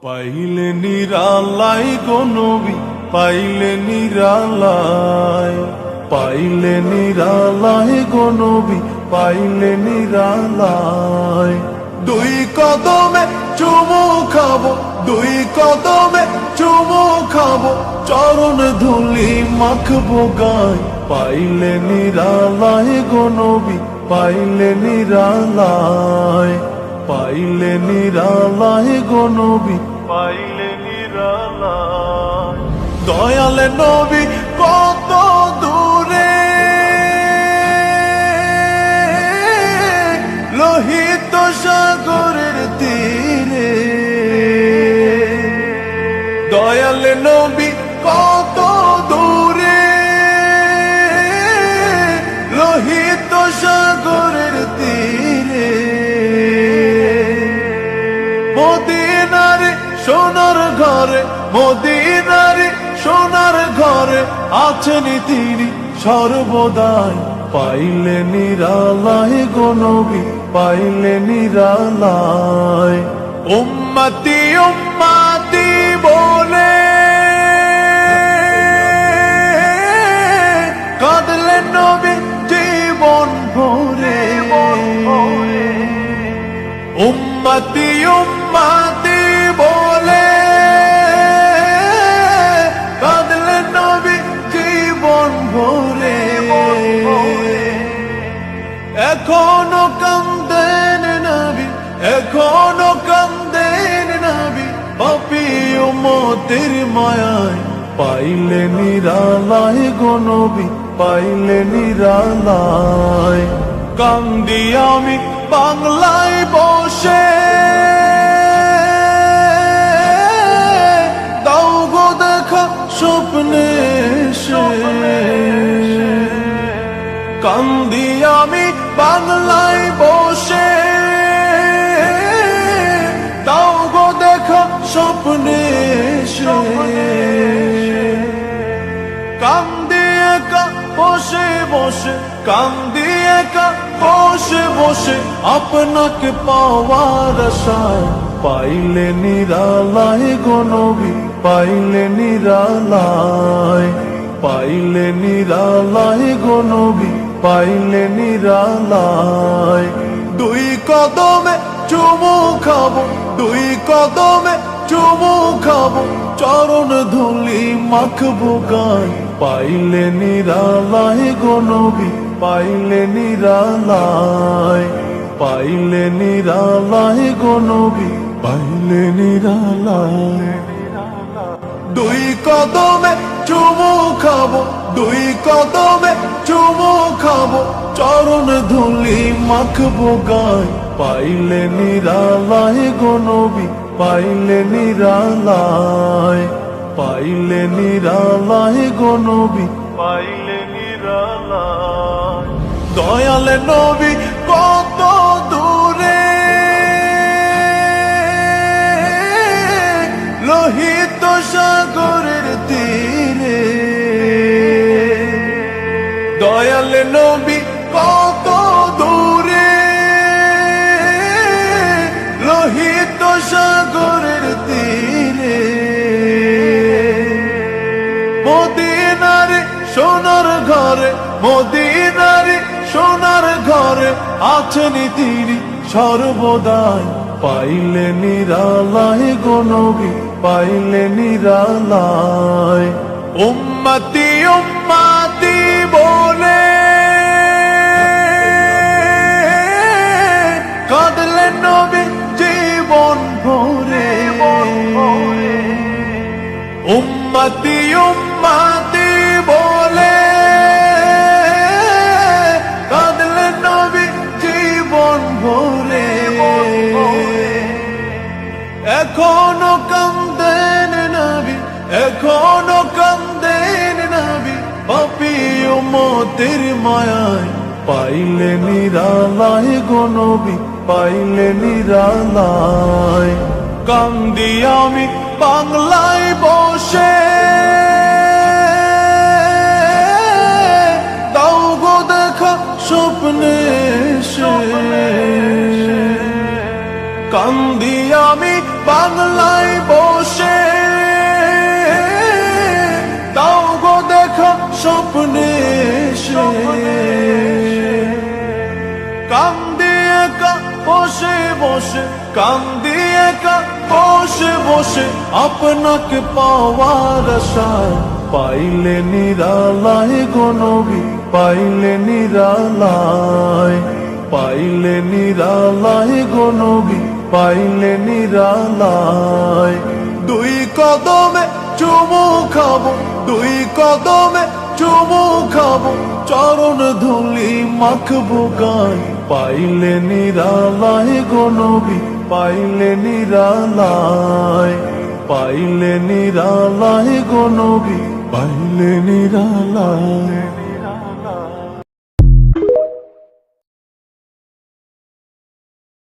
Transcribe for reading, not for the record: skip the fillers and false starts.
পাইলে নিরালাই গো নবী, পাইলে নিরালাই, পাইলে নিরালাই গো নবী, পাইলে নিরালাই। দুই কদমে চুমু খাবো, দুই কদমে চুমু খাবো, চরণ ধুলি মাখবো গায়। পাইলে নিরালাই গো নবী, পাইলে নিরালাই, পাইলে নিরালাই গো নবী, পাইলে নিরালাই। দয়াল নবী কত দূরে, লোহিত সাগরের তীরে। দয়াল নবী কত দূরে, লোহিত সাগরের তীরে। মদিনার সোনার ঘরে, মদিনার সোনার ঘরে আছেন তিনি সর্বদাই। পাইলে নিরালাই গো নবী, পাইলে নিরালাই। উম্মতি উম্মতি বলে কাঁদলেন নবী জীবন ভরে। উম্মতি উম্মতি বলে কাঁদলেন নবী জীবন ভরে। এখনো কাঁদেন নবী, এখনো কাঁদেন নবী, পাপী উম্মতের মায়ায়। পাইলে নিরালাই গো নবী, পাইলে নিরালাই। কান্দি আমি বাংলায় বসে, দাও গো দেখা স্বপ্নে এসে। কান্দি আমি বাংলায় বসে, দাও গো দেখা স্বপ্নে এসে। কান্দি একা বসে বসে, কান্দি একা বসে বসে, আপনাকে পাওয়ার আশায়। পাইলে নিরালাই গো নবী, পাইলে নিরালাই, পাইলে নিরালাই গো নবী, পাইলে নিরালাই। দুই কদমে চুমু খাবো, দুই কদমে চুমু খাবো, চরণ ধুলি মাখবো গায়। পাইলে নিরালাই গো নবী, পাইলে নিরালাই, পাইলে নিরালাই গো নবী, পাইলে নিরালাই। দুই কদমে চুমু খাবো, দুই কদমে চুমু খাবো, চরণ ধুলি মাখবো গায়। পাইলে নিরালাই গো নবী, পাইলে নিরালাই, পাইলে নিরালাই গো নবী, পাইলে নিরালাই। দয়াল নবী কত দূরে, লোহিত সাগরের তীরে। দয়াল নবী কত দূরে, লোহিত সাগরের তীরে। মদিনার সোনার ঘরে, মদিনার সোনার ঘরে আছেন তিনি সর্বদাই। পাইলে নিরালাই গো নবী, পাইলে নিরালাই। উম্মতি উম্মতি বলে কাঁদলেন নবী জীবন ভরে। উম্মতি উম্মতি বলে কাঁদলেন নবী জীবন ভরে। এখনো কাঁদেন নবী, এখনো কাঁদেন নবী, পাপী উম্মতের মায়ায়। পাইলে নিরালাই গো নবী, পাইলে নিরালাই। কান্দি আমি বাংলায় বসে, দাও গো দেখা স্বপ্নে এসে। কান্দি আমি বাংলায় কান্দি একা বসে বসে, কান্দি একা বসে বসে, আপনাকে পাওয়ার আশায়। পাইলে নিরালায় গো নবী, পাইলে নিরালায়, পাইলে নিরালায় গো নবী, পাইলে নিরালায়। দুই কদমে চুমু খাবো, দুই কদমে চুমু খাবো, চরণ ধুলি মাখবো গায়ে। পাইলে নিরালায় গো নবী, পাইলে নিরালায়, পাইলে নিরালায় গো নবী, পাইলে নিরালায়।